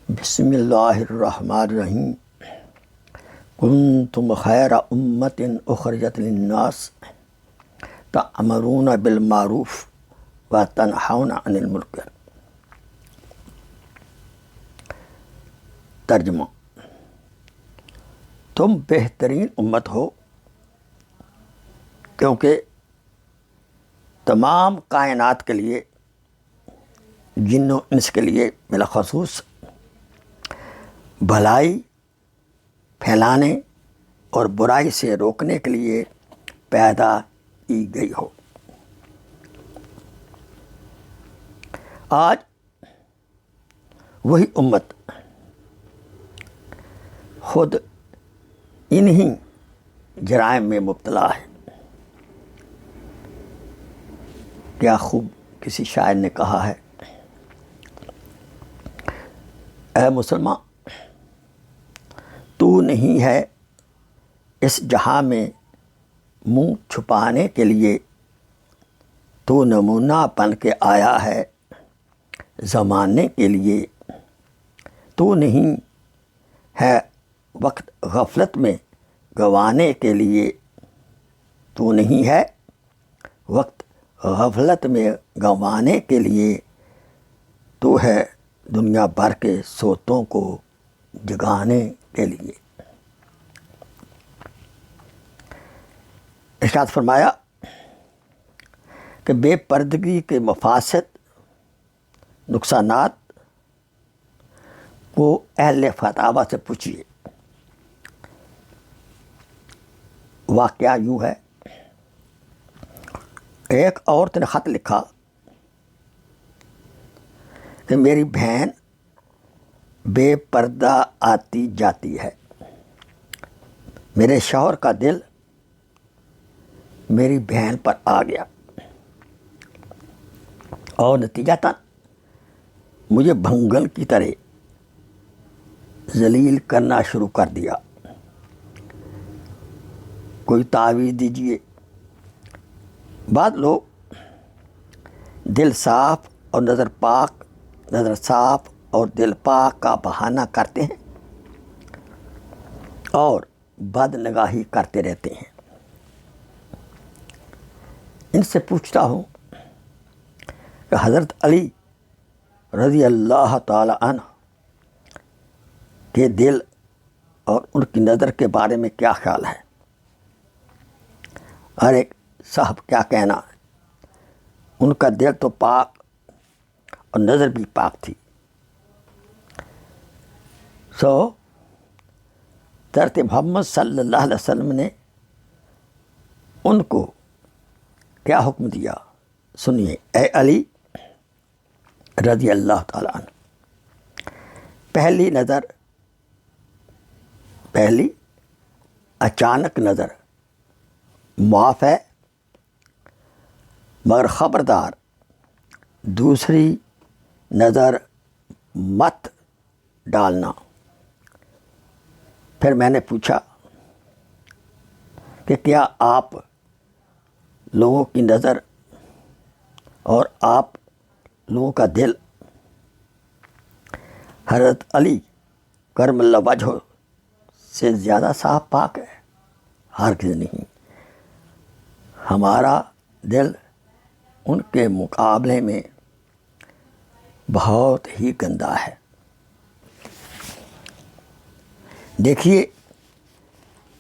بسم اللہ الرحمن الرحیم کنتم خیر امت اخرجت للناس تأمرون بالمعروف وتنہون عن المنکر۔ ترجمہ: تم بہترین امت ہو کیونکہ تمام کائنات کے لیے، جن و انس کے لیے بالخصوص بھلائی پھیلانے اور برائی سے روکنے کے لیے پیدا کی گئی ہو۔ آج وہی امت خود انہی جرائم میں مبتلا ہے۔ کیا خوب کسی شاعر نے کہا ہے، اے مسلمان، تو نہیں ہے اس جہاں میں منہ چھپانے کے لیے، تو نمونہ بن کے آیا ہے زمانے کے لیے۔ تو نہیں ہے وقت غفلت میں گنوانے کے لیے، تو نہیں ہے وقت غفلت میں گنوانے کے لیے، تو ہے دنیا بھر کے سوتوں کو جگانے کے لیے۔ ارشاد فرمایا کہ بے پردگی کے مفاسد، نقصانات کو اہل فتاویٰ سے پوچھیے۔ واقعہ یوں ہے، ایک عورت نے خط لکھا کہ میری بہن بے پردہ آتی جاتی ہے، میرے شوہر کا دل میری بہن پر آ گیا اور نتیجتاً مجھے بھنگل کی طرح ذلیل کرنا شروع کر دیا۔ کوئی تعویذ دیجیے۔ بعض لوگ دل صاف اور نظر پاک، نظر صاف اور دل پاک کا بہانہ کرتے ہیں اور بد نگاہی کرتے رہتے ہیں۔ ان سے پوچھتا ہوں کہ حضرت علی رضی اللہ تعالی عنہ کے دل اور ان کی نظر کے بارے میں کیا خیال ہے؟ ارے صاحب، کیا کہنا، ان کا دل تو پاک اور نظر بھی پاک تھی۔ حضرت محمد صلی اللہ علیہ وسلم نے ان کو کیا حکم دیا، سنیے۔ اے علی رضی اللہ تعالیٰ عنہ، پہلی نظر، پہلی اچانک نظر معاف ہے، مگر خبردار دوسری نظر مت ڈالنا۔ پھر میں نے پوچھا کہ کیا آپ لوگوں کی نظر اور آپ لوگوں کا دل حضرت علی کرم اللہ وجہ سے زیادہ صاف پاک ہے؟ ہرگز نہیں، ہمارا دل ان کے مقابلے میں بہت ہی گندا ہے۔ دیکھیے،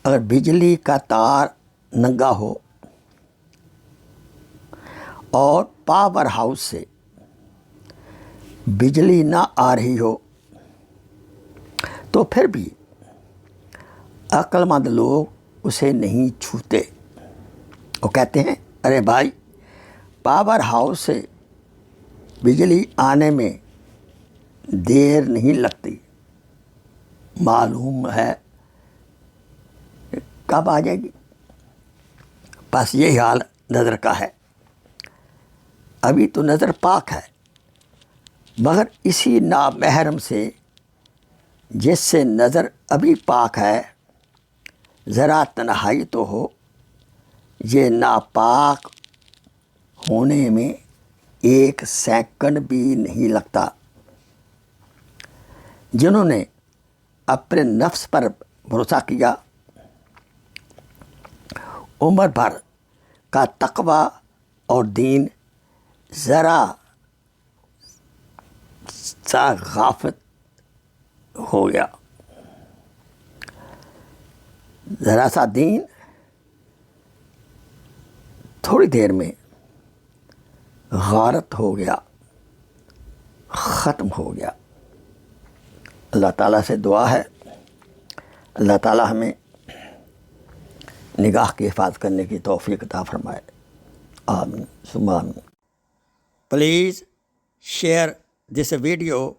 اگر بجلی کا تار ننگا ہو اور پاور ہاؤس سے بجلی نہ آ رہی ہو تو پھر بھی عقل مند لوگ اسے نہیں چھوتے۔ وہ کہتے ہیں، ارے بھائی، پاور ہاؤس سے بجلی آنے میں دیر نہیں لگتی، معلوم ہے کب آ جائے گی۔ بس یہی حال نظر کا ہے۔ ابھی تو نظر پاک ہے، مگر اسی نامحرم سے جس سے نظر ابھی پاک ہے، ذرا تنہائی تو ہو، یہ ناپاک ہونے میں ایک سیکنڈ بھی نہیں لگتا۔ جنہوں نے اپنے نفس پر بھروسہ کیا، عمر بھر کا تقوی اور دین ذرا سا غافل ہو گیا، ذرا سا دین تھوڑی دیر میں غارت ہو گیا، ختم ہو گیا۔ اللہ تعالیٰ سے دعا ہے اللہ تعالیٰ ہمیں نگاہ کی حفاظت کرنے کی توفیق عطا فرمائے، آمین ثم آمین۔ Please share this video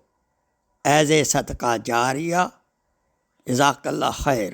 as a صدقہ جاریہ۔ جزاک اللہ خیر۔